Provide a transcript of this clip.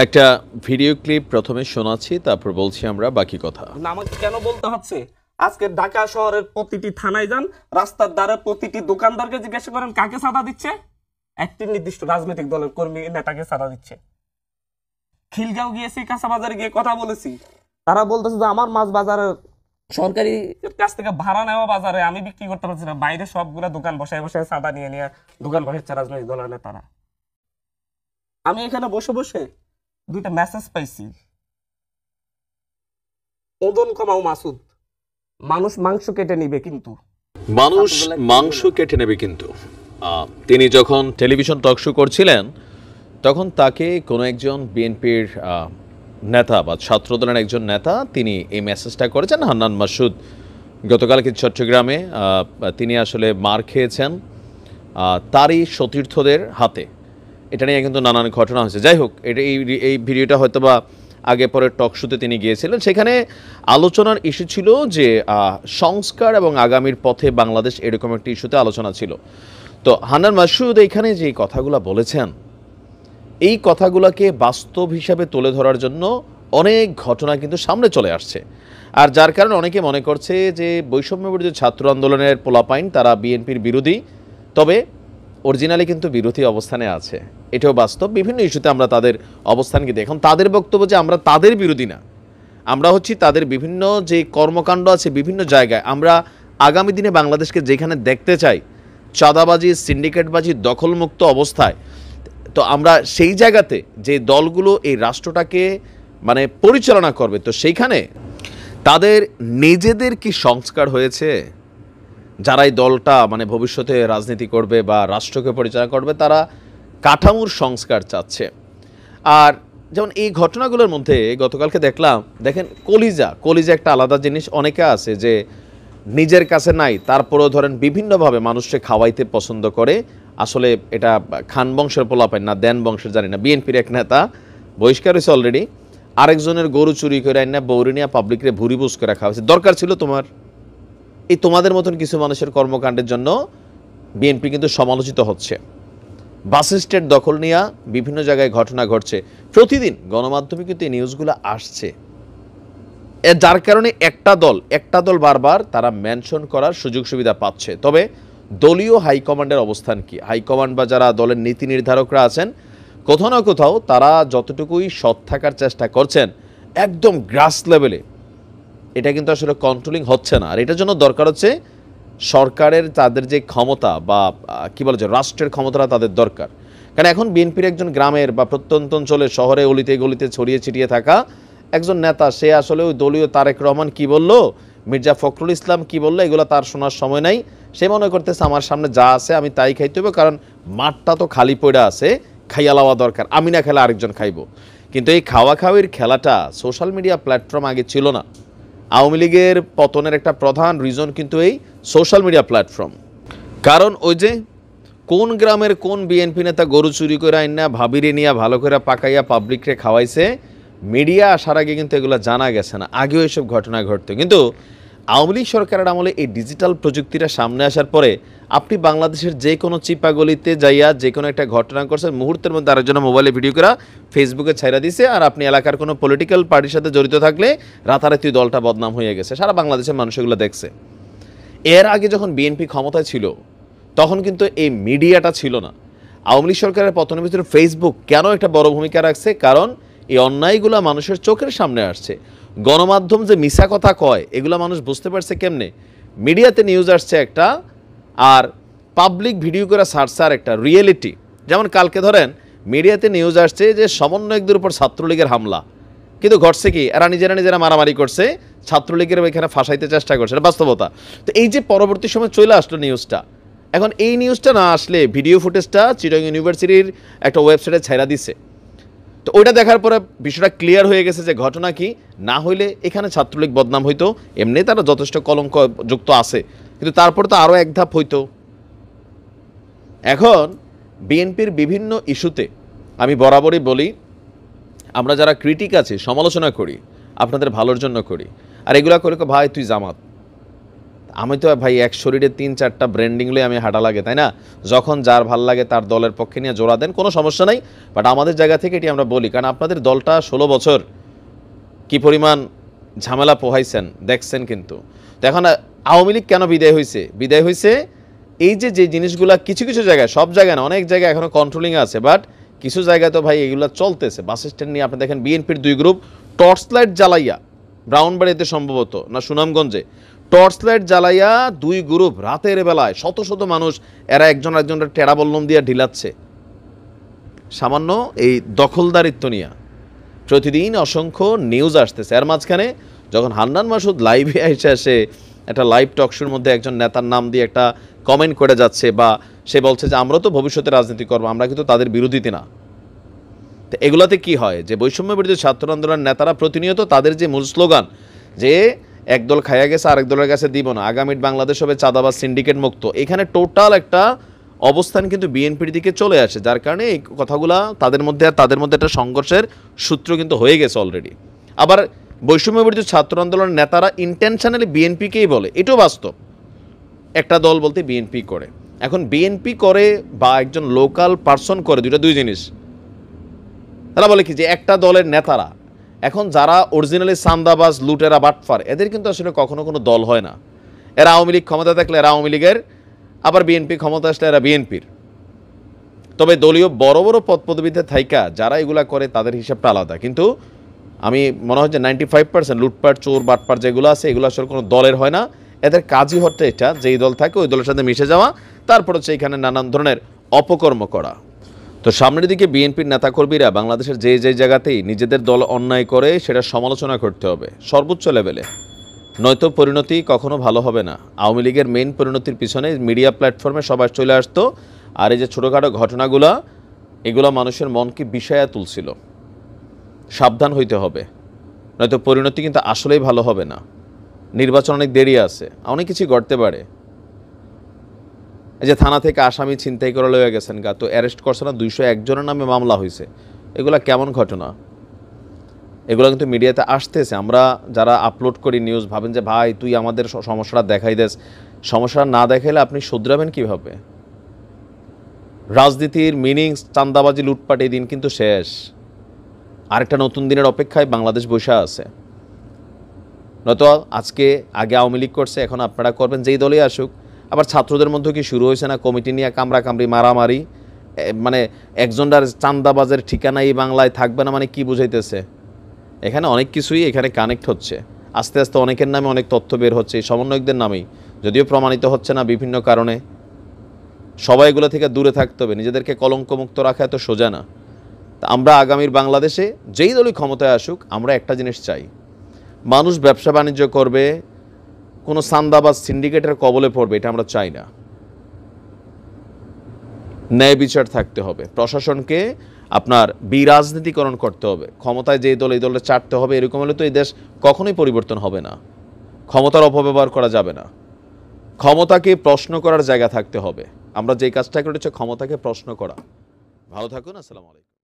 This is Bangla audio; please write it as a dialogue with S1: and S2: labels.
S1: একটা ভিডিও ক্লিপ প্রথমে শোনাচ্ছি, তারপর বলছি আমরা বাকি কথা।
S2: আমাকে কেন বলতে হচ্ছে? আজকে ঢাকা শহরের প্রতিটি থানায় যান, রাস্তার ধারে প্রতিটি দোকানদারকে জিজ্ঞাসা করেন কাকে চাঁদা দিচ্ছে। একটি নির্দিষ্ট রাজনৈতিক দলের কর্মী নেতাকে চাঁদা দিচ্ছে। খিলগাঁও গিয়েছি, কাঁচা বাজারে গিয়ে কথা বলেছি, তারা বলতেছে যে আমার মাছ বাজারের সরকারি কাছ থেকে ভাড়া নেওয়া বাজারে আমি বিক্রি করতে পারছি না, বাইরে সবগুলা দোকান বসায় বসায় চাঁদা নিয়ে নিয়ে দোকান বসাচ্ছে রাজনৈতিক দলের নেতারা। আমি এখানে বসে বসে দুইটা মেসেজ পাইছি, ওজন কমাও মাসুদ, মানুষ মাংস কেটে নিবে কিন্তু
S1: তিনি যখন টেলিভিশন টক শো করছিলেন তখন তাকে কোনো একজন বিএনপির নেতা বা ছাত্রদলের একজন নেতা তিনি এই মেসেজটা করেছেন। হান্নান মাসুদ গতকালকে চট্টগ্রামে তিনি আসলে মার খেয়েছেন তারই সতীর্থদের হাতে। এটা নিয়ে কিন্তু নানান ঘটনা হয়েছে। যাই হোক, এই ভিডিওটা হয়তো বা আগে পরে টক শোতে তিনি গিয়েছিলেন। সেখানে আলোচনার ইস্যু ছিল যে সংস্কার এবং আগামীর পথে বাংলাদেশ, এরকম একটি ইস্যুতে আলোচনা ছিল। তো হান্নান মাসুদ এখানে যে কথাগুলো বলেছেন, এই কথাগুলোকে বাস্তব হিসাবে তুলে ধরার জন্য অনেক ঘটনা কিন্তু সামনে চলে আসছে। আর যার কারণে অনেকে মনে করছে যে বৈষম্যবিরোধী ছাত্র আন্দোলনের পোলাপাইন তারা বিএনপির বিরোধী, তবে অরিজিনালি কিন্তু বিরোধী অবস্থানে আছে। এটাও বাস্তব। বিভিন্ন ইস্যুতে আমরা তাদের অবস্থানকে দেখি। এখন তাদের বক্তব্য যে আমরা তাদের বিরোধী না, আমরা হচ্ছি তাদের বিভিন্ন যে কর্মকাণ্ড আছে বিভিন্ন জায়গায় আমরা আগামী দিনে বাংলাদেশকে যেখানে দেখতে চাই, চাঁদাবাজি, সিন্ডিকেটবাজি, দখলমুক্ত অবস্থায়, তো আমরা সেই জায়গাতে যে দলগুলো এই রাষ্ট্রটাকে মানে পরিচালনা করবে, তো সেইখানে তাদের নিজেদের কি সংস্কার হয়েছে? যারা এই দলটা মানে ভবিষ্যতে রাজনীতি করবে বা রাষ্ট্রকে পরিচালনা করবে, তারা কাঠামোর সংস্কার চাচ্ছে। আর যেমন এই ঘটনাগুলোর মধ্যে গতকালকে দেখেন কলিজা একটা আলাদা জিনিস। অনেকে আছে যে নিজের কাছে নাই, তারপরেও ধরেন বিভিন্নভাবে মানুষকে খাওয়াইতে পছন্দ করে। আসলে এটা খান বংশের পোলাপাইন না দেন বংশের জানি না। বিএনপির এক নেতা বহিষ্কার হয়েছে অলরেডি, আরেকজনের গরু চুরি করে আইনা বৌরিনিয়া পাবলিকরে ভুরি বুঝ করে খাওয়া হয়েছে। দরকার ছিল তোমার? এই তোমাদের মতন কিছু মানুষের কর্মকাণ্ডের জন্য বিএনপি কিন্তু সমালোচিত হচ্ছে। বাস স্ট্যান্ড দখল নিয়ে বিভিন্ন জায়গায় ঘটনা ঘটছে, প্রতিদিন গণমাধ্যমে কিন্তু এই নিউজগুলো আসছে। যার কারণে একটা দল বারবার তারা মেনশন করার সুযোগ সুবিধা পাচ্ছে। তবে দলীয় হাইকমান্ডের অবস্থান কি? হাইকমান্ড বা যারা দলের নীতি নির্ধারকরা আছেন, কোথাও না কোথাও তারা যতটুকুই সৎ থাকার চেষ্টা করছেন, একদম গ্রাস লেভেলে এটা কিন্তু আসলে কন্ট্রোলিং হচ্ছে না। আর এটার জন্য দরকার হচ্ছে সরকারের তাদের যে ক্ষমতা বা কী বলে যে রাষ্ট্রের ক্ষমতাটা তাদের দরকার। কারণ এখন বিএনপির একজন গ্রামের বা প্রত্যন্ত অঞ্চলে শহরে অলিতে গলিতে ছড়িয়ে ছিটিয়ে থাকা একজন নেতা, সে আসলে ওই দলীয় তারেক রহমান কি বলল, মির্জা ফখরুল ইসলাম কি বললো, এগুলো তার শোনার সময় নাই। সে মনে করতেছে আমার সামনে যা আছে আমি তাই খাইতে হবে, কারণ মাঠটা তো খালি পড়ে আছে, খাইয়া লওয়া দরকার, আমি না খেলে আরেকজন খাইব। কিন্তু এই খাওয়াখাওয়ির খেলাটা সোশ্যাল মিডিয়া প্ল্যাটফর্ম আগে ছিল না। আওয়ামী লীগের পতনের একটা প্রধান রিজন কিন্তু এই সোশ্যাল মিডিয়া প্ল্যাটফর্ম। কারণ ওই যে কোন গ্রামের কোন বিএনপি নেতা গরু চুরি করে আইনা ভাবিরে নিয়ে ভালো করে পাকাইয়া পাবলিকরে খাওয়াইছে, মিডিয়া আসার আগে কিন্তু এগুলো জানা গেছে না, আগেও এইসব ঘটনা ঘটতো। কিন্তু আওয়ামী লীগ সরকারের আমলে এই ডিজিটাল প্রযুক্তিটা সামনে আসার পরে আপনি বাংলাদেশের যে কোনো চিপাগলিতে যাইয়া যে কোনো একটা ঘটনা করছেন, মুহূর্তের মধ্যে আরেকজনের মোবাইলে ভিডিও করা ফেসবুকে ছাইরা দিছে। আর আপনি এলাকার কোনো পলিটিক্যাল পার্টির সাথে জড়িত থাকলে রাতারাতি দলটা বদনাম হয়ে গেছে, সারা বাংলাদেশের মানুষ এগুলো দেখছে। এর আগে যখন বিএনপি ক্ষমতায় ছিল তখন কিন্তু এই মিডিয়াটা ছিল না। আওয়ামী লীগ সরকারের পতনের ভিতরে ফেসবুক কেন একটা বড় ভূমিকা রাখছে? কারণ এই অন্যায়গুলো মানুষের চোখের সামনে আসছে। গণমাধ্যম যে মিছা কথা কয় এগুলো মানুষ বুঝতে পারছে কেমনে? মিডিয়াতে নিউজ আসছে একটা, আর পাবলিক ভিডিও করে ছাড়ছে আর একটা রিয়েলিটি। যেমন কালকে ধরেন মিডিয়াতে নিউজ আসছে যে সমন্বয়কদের উপর ছাত্রলীগের হামলা, কিন্তু ঘটছে কি, এরা নিজেরা মারামারি করছে, ছাত্রলীগের এখানে ফাঁসাইতে চেষ্টা করছে, এটা বাস্তবতা। তো এই যে পরবর্তী সময় চলে আসলো নিউজটা, এখন এই নিউজটা না আসলে ভিডিও ফুটেজটা চিটাগং ইউনিভার্সিটির একটা ওয়েবসাইটে ছাইরা দিছে। তো ওইটা দেখার পরে বিষয়টা ক্লিয়ার হয়ে গেছে যে ঘটনা কি, না হইলে এখানে ছাত্রলীগ বদনাম হইতো, এমনি তারা যথেষ্ট কলঙ্ক যুক্ত আছে, কিন্তু তারপর তো আরও এক ধাপ হইতো। এখন বিএনপির বিভিন্ন ইস্যুতে আমি বরাবরই বলি, আমরা যারা ক্রিটিক আছি, সমালোচনা করি, আপনাদের ভালোর জন্য করি। আর এগুলা করে ভাই তুই জামাত, আমি তো ভাই এক শরীরে 3-4টা ব্র্যান্ডিং লই আমি হাঁটা লাগে, তাই না? যখন যার ভাল লাগে তার দলের পক্ষে নিয়ে জোড়া দেন, কোনো সমস্যা নাই। বাট আমাদের জায়গা থেকে এটি আমরা বলি, কারণ আপনাদের দলটা 16 বছর কি পরিমাণ ঝামেলা পোহাইছেন দেখছেন। কিন্তু তো এখন আওয়ামী লীগ কেন বিদায় হয়েছে এই যে জিনিসগুলা কিছু কিছু জায়গায়, সব জায়গায় না, অনেক জায়গায় এখনো কন্ট্রোলিং আছে, বাট কিছু জায়গায় তো ভাই এগুলো চলতেছে। বাস স্ট্যান্ড নিয়ে আপনি দেখেন বিএনপির 2 গ্রুপ টর্চ লাইট জ্বালাইয়া, ব্রাউনবাড়িতে সম্ভবত না সুনামগঞ্জে, টর্চ লাইট জ্বালাইয়া 2 গ্রুপ রাতের বেলায় শত শত মানুষ, এরা একজন একজনের টেরা বল্লম দিয়ে ঢিলাচ্ছে সামান্য এই দখলদারিত্ব নিয়ে। প্রতিদিন অসংখ্য নিউজ আসতেছে। এর মাঝখানে যখন হান্নান মাসুদ লাইভে এসে একটা লাইভ টকশোর মধ্যে একজন নেতার নাম দিয়ে একটা কমেন্ট করে যাচ্ছে, বা সে বলছে যে আমরা তো ভবিষ্যতে রাজনীতি করবো, আমরা কিন্তু তাদের বিরোধীতে না। তো এগুলাতে কি হয় যে বৈষম্য বিরোধী ছাত্র আন্দোলনের নেতারা প্রতিনিয়ত তাদের যে মূল স্লোগান যে একদল খাইয়া গেছে আরেক দলের কাছে দিব না, আগামীর বাংলাদেশ হবে চাঁদাবাজ সিন্ডিকেট মুক্ত, এখানে টোটাল একটা অবস্থান কিন্তু বিএনপির দিকে চলে আসে, যার কারণে এই কথাগুলা তাদের মধ্যে একটা সংঘর্ষের সূত্র কিন্তু হয়ে গেছে অলরেডি। আবার বৈষম্য বিরোধী ছাত্র আন্দোলনের নেতারা ইন্টেনশনালি বিএনপিকেই বলে, এটাও বাস্তব। একটা দল বলতে বিএনপি করে, এখন বিএনপি করে বা একজন লোকাল পার্সন করে, দুই জিনিস। তারা বলে কি যে একটা দলের নেতারা, এখন যারা অরিজিনালি চাঁদাবাজ লুটেরা বাটফার, এদের কিন্তু আসলে কখনো কোনো দল হয় না। এরা আওয়ামী লীগ ক্ষমতা থাকলে এরা আওয়ামী লীগের, আবার বিএনপি ক্ষমতা আসলে এরা বিএনপির। তবে দলীয় বড় বড় পদ পদবিতে থাইকা যারা এগুলা করে তাদের হিসাবটা আলাদা। কিন্তু আমি মনে হয় যে 95% লুটপাট চোর বাটপার যেগুলো আছে এগুলো আসলে কোনো দলের হয় না। এদের কাজই হচ্ছে এটা, যেই দল থাকে ওই দলের সাথে মিশে যাওয়া, তারপর হচ্ছে এখানে নানান ধরনের অপকর্ম করা। তো সামনের দিকে বিএনপির নেতাকর্মীরা বাংলাদেশের যে জায়গাতেই নিজেদের দল অন্যায় করে সেটা সমালোচনা করতে হবে সর্বোচ্চ লেভেলে, নয়তো পরিণতি কখনো ভালো হবে না। আওয়ামী লীগের মেইন পরিণতির পিছনে মিডিয়া প্ল্যাটফর্মে সবাই চলে আসতো, আর এই যে ছোটোখাটো ঘটনাগুলো এগুলো মানুষের মনকে বিষয়া তুলছিল। সাবধান হইতে হবে, নয়তো পরিণতি কিন্তু আসলেই ভালো হবে না। নির্বাচন অনেক দেরি আছে, অনেক কিছু ঘটতে পারে। এই যে থানা থেকে আসামি ছিনতাই করে লয়ে গেছেন গা, তো অ্যারেস্ট করছে না, 201 জনের নামে মামলা হয়েছে। এগুলা কেমন ঘটনা? এগুলো কিন্তু মিডিয়াতে আসতেছে। আমরা যারা আপলোড করি নিউজ ভাবেন যে ভাই তুই আমাদের সমস্যাটা দেখাই দেস, সমস্যা না দেখাইলে আপনি শুধরাবেন কিভাবে? রাজনীতির মিনিংস চাঁদাবাজি লুটপাট এই দিন কিন্তু শেষ। আরেকটা নতুন দিনের অপেক্ষায় বাংলাদেশ বসে আছে। নয়তো আগে আওয়ামী লীগ করছে, এখন আপনারা করবেন যেই দলই আসুক। আবার ছাত্রদের মধ্যে কি শুরু হয়েছে না কমিটি নিয়ে কামড়াকামড়ি মারামারি, মানে একজনটার চাঁদাবাজের ঠিকানা এই বাংলায় থাকবে না, মানে কি বুঝাইতেছে? এখানে অনেক কিছুই এখানে কানেক্ট হচ্ছে। আস্তে আস্তে অনেকের নামে অনেক তথ্য বের হচ্ছে, সমন্বয়কদের নামেই, যদিও প্রমাণিত হচ্ছে না বিভিন্ন কারণে। সবাই এগুলো থেকে দূরে থাকতে হবে, নিজেদেরকে কলঙ্কমুক্ত রাখা এত সোজা না। আমরা আগামীর বাংলাদেশে যেই দলই ক্ষমতায় আসুক, আমরা একটা জিনিস চাই, মানুষ ব্যবসা বাণিজ্য করবে, কোনো চাঁদাবাজ সিন্ডিকেটের কবলে পড়বে, এটা আমরা চাই না। ন্যায় বিচার থাকতে হবে, প্রশাসনকে আপনার বিরাজনীতিকরণ করতে হবে, ক্ষমতায় যে দল এই দলে চাটতে হবে, এরকম হলে তো এই দেশ কখনোই পরিবর্তন হবে না। ক্ষমতার অপব্যবহার করা যাবে না, ক্ষমতাকে প্রশ্ন করার জায়গা থাকতে হবে। আমরা যেই কাজটা করেছি ক্ষমতাকে প্রশ্ন করা। ভালো থাকুন, আসসালামু আলাইকুম।